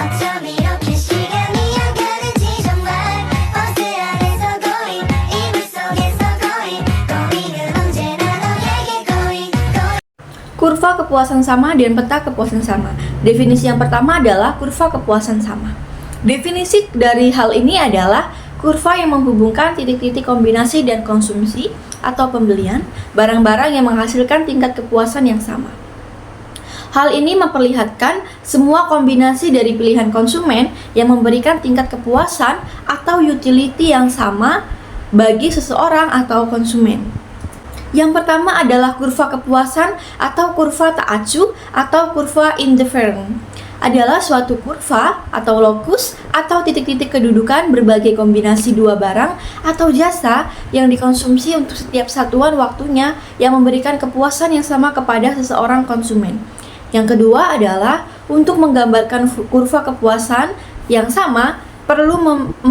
어쩜 이렇게 시간이 안 가는지 정말 버스 안에서 고인 이불 속에서 고인은 언제나 너에게 고인. Kurva kepuasan sama dan peta kepuasan sama. Definisi yang pertama adalah kurva kepuasan sama. Definisi dari hal ini adalah kurva yang menghubungkan titik-titik kombinasi dan konsumsi atau pembelian barang-barang yang menghasilkan tingkat kepuasan yang sama. Hal ini memperlihatkan semua kombinasi dari pilihan konsumen yang memberikan tingkat kepuasan atau utility yang sama bagi seseorang atau konsumen. Yang pertama adalah kurva kepuasan atau kurva Taacu atau kurva indifferent. Adalah suatu kurva atau lokus atau titik-titik kedudukan berbagai kombinasi dua barang atau jasa yang dikonsumsi untuk setiap satuan waktunya yang memberikan kepuasan yang sama kepada seseorang konsumen. Yang kedua adalah untuk menggambarkan kurva kepuasan yang sama perlu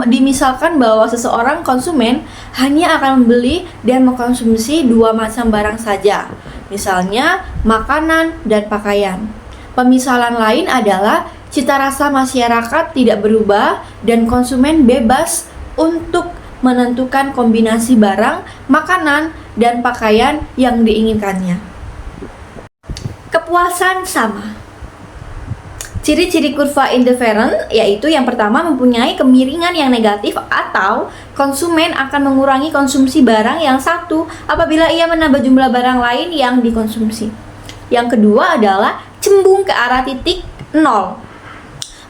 dimisalkan bahwa seseorang konsumen hanya akan membeli dan mengkonsumsi dua macam barang saja, misalnya makanan dan pakaian. Pemisalan lain adalah cita rasa masyarakat tidak berubah dan konsumen bebas untuk menentukan kombinasi barang, makanan, dan pakaian yang diinginkannya. Kepuasan sama. Ciri-ciri kurva indifferent yaitu yang pertama mempunyai kemiringan yang negatif atau konsumen akan mengurangi konsumsi barang yang satu apabila ia menambah jumlah barang lain yang dikonsumsi. Yang kedua adalah cembung ke arah titik 0,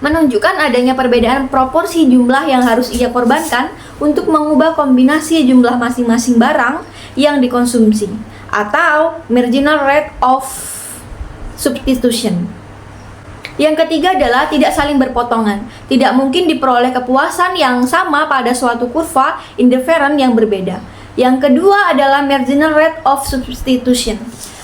menunjukkan adanya perbedaan proporsi jumlah yang harus ia korbankan untuk mengubah kombinasi jumlah masing-masing barang yang dikonsumsi, atau marginal rate of substitution. Yang ketiga adalah tidak saling berpotongan. Tidak mungkin diperoleh kepuasan yang sama pada suatu kurva indifferent yang berbeda. Yang kedua adalah marginal rate of substitution.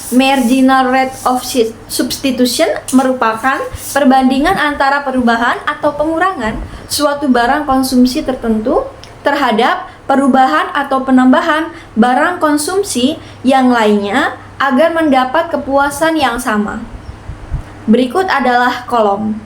Marginal rate of substitution merupakan perbandingan antara perubahan atau pengurangan suatu barang konsumsi tertentu terhadap perubahan atau penambahan barang konsumsi yang lainnya agar mendapat kepuasan yang sama. Berikut adalah kolom.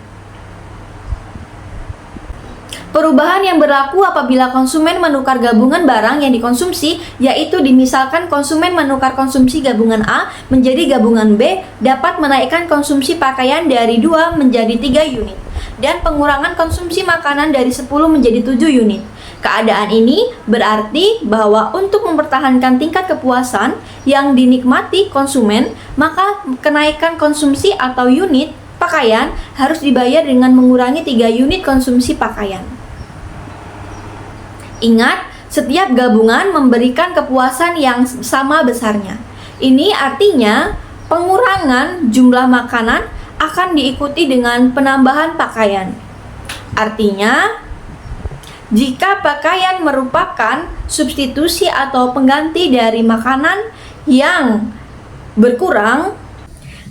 Perubahan yang berlaku apabila konsumen menukar gabungan barang yang dikonsumsi, yaitu dimisalkan konsumen menukar konsumsi gabungan A menjadi gabungan B, dapat menaikkan konsumsi pakaian dari 2 menjadi 3 unit, dan pengurangan konsumsi makanan dari 10 menjadi 7 unit. Keadaan ini berarti bahwa untuk mempertahankan tingkat kepuasan yang dinikmati konsumen, maka kenaikan konsumsi atau unit pakaian harus dibayar dengan mengurangi 3 unit konsumsi pakaian. Ingat, setiap gabungan memberikan kepuasan yang sama besarnya. Ini artinya pengurangan jumlah makanan akan diikuti dengan penambahan pakaian. Artinya, jika pakaian merupakan substitusi atau pengganti dari makanan yang berkurang,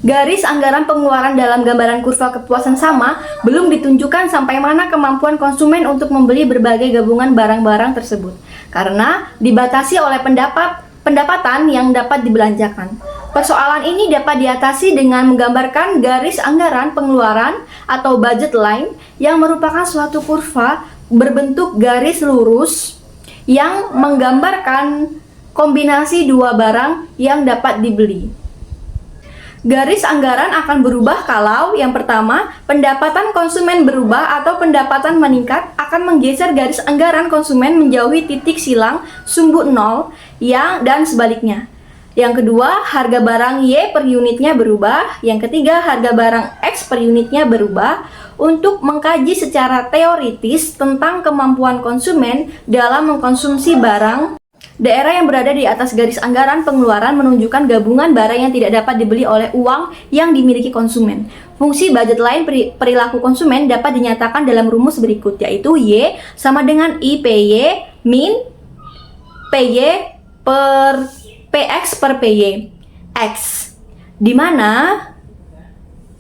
garis anggaran pengeluaran dalam gambaran kurva kepuasan sama belum ditunjukkan sampai mana kemampuan konsumen untuk membeli berbagai gabungan barang-barang tersebut, karena dibatasi oleh pendapatan yang dapat dibelanjakan. Persoalan ini dapat diatasi dengan menggambarkan garis anggaran pengeluaran atau budget line yang merupakan suatu kurva berbentuk garis lurus yang menggambarkan kombinasi dua barang yang dapat dibeli. Garis anggaran akan berubah kalau yang pertama, pendapatan konsumen berubah atau pendapatan meningkat akan menggeser garis anggaran konsumen menjauhi titik silang sumbu 0 dan sebaliknya. Yang kedua, harga barang Y per unitnya berubah. Yang ketiga, harga barang X per unitnya berubah. Untuk mengkaji secara teoritis tentang kemampuan konsumen dalam mengkonsumsi barang, daerah yang berada di atas garis anggaran pengeluaran menunjukkan gabungan barang yang tidak dapat dibeli oleh uang yang dimiliki konsumen. Fungsi budget line perilaku konsumen dapat dinyatakan dalam rumus berikut, yaitu Y sama dengan I PY min PY per PX per PY X, di mana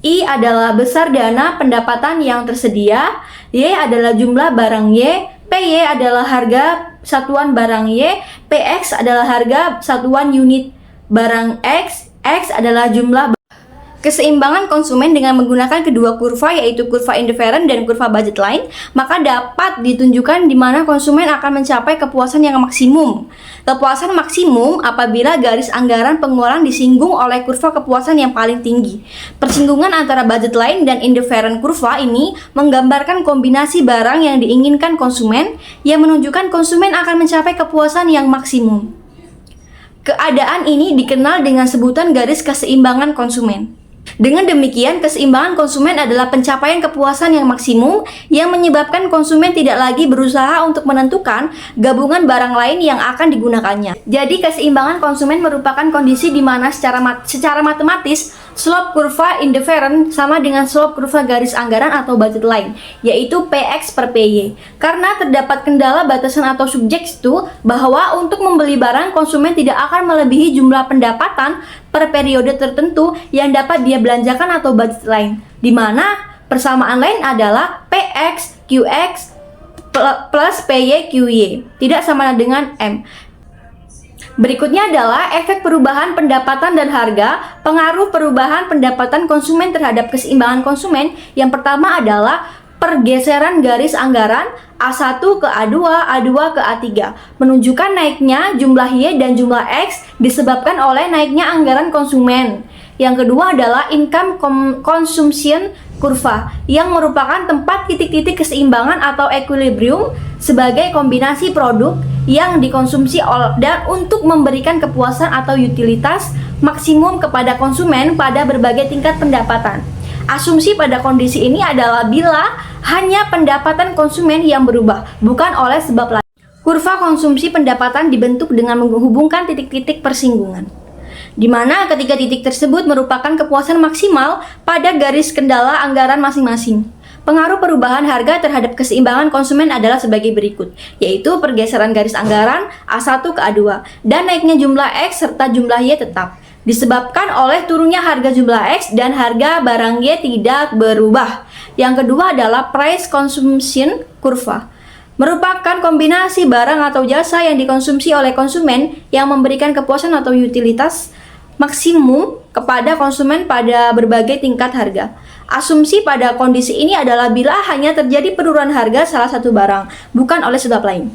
I adalah besar dana pendapatan yang tersedia, Y adalah jumlah barang Y, PY adalah harga satuan barang Y, PX adalah harga satuan unit barang X, X adalah jumlah. keseimbangan konsumen dengan menggunakan kedua kurva, yaitu kurva indifferent dan kurva budget line, maka dapat ditunjukkan di mana konsumen akan mencapai kepuasan yang maksimum. Kepuasan maksimum apabila garis anggaran pengeluaran disinggung oleh kurva kepuasan yang paling tinggi. Persinggungan antara budget line dan indifferent kurva ini menggambarkan kombinasi barang yang diinginkan konsumen yang menunjukkan konsumen akan mencapai kepuasan yang maksimum. Keadaan ini dikenal dengan sebutan garis keseimbangan konsumen. Dengan demikian, keseimbangan konsumen adalah pencapaian kepuasan yang maksimum yang menyebabkan konsumen tidak lagi berusaha untuk menentukan gabungan barang lain yang akan digunakannya. Jadi, keseimbangan konsumen merupakan kondisi di mana secara matematis slope kurva indifferent sama dengan slope kurva garis anggaran atau budget line, yaitu PX per PY. Karena terdapat kendala batasan atau subjektu bahwa untuk membeli barang, konsumen tidak akan melebihi jumlah pendapatan per periode tertentu yang dapat dia belanjakan atau budget line, di mana persamaan lain adalah PX QX plus PY QY tidak sama dengan M. Berikutnya adalah efek perubahan pendapatan dan harga, pengaruh perubahan pendapatan konsumen terhadap keseimbangan konsumen. Yang pertama adalah pergeseran garis anggaran A1 ke A2, A2 ke A3, menunjukkan naiknya jumlah Y dan jumlah X disebabkan oleh naiknya anggaran konsumen. Yang kedua adalah income consumption kurva, yang merupakan tempat titik-titik keseimbangan atau equilibrium sebagai kombinasi produk yang dikonsumsi dan untuk memberikan kepuasan atau utilitas maksimum kepada konsumen pada berbagai tingkat pendapatan. Asumsi pada kondisi ini adalah bila hanya pendapatan konsumen yang berubah, bukan oleh sebab lain. Kurva konsumsi pendapatan dibentuk dengan menghubungkan titik-titik persinggungan, di mana ketiga titik tersebut merupakan kepuasan maksimal pada garis kendala anggaran masing-masing. Pengaruh perubahan harga terhadap keseimbangan konsumen adalah sebagai berikut, yaitu pergeseran garis anggaran A1 ke A2 dan naiknya jumlah X serta jumlah Y tetap, disebabkan oleh turunnya harga jumlah X dan harga barang Y tidak berubah. Yang kedua adalah price consumption kurva, merupakan kombinasi barang atau jasa yang dikonsumsi oleh konsumen yang memberikan kepuasan atau utilitas maksimum kepada konsumen pada berbagai tingkat harga. Asumsi pada kondisi ini adalah bila hanya terjadi penurunan harga salah satu barang, bukan oleh sebab lain.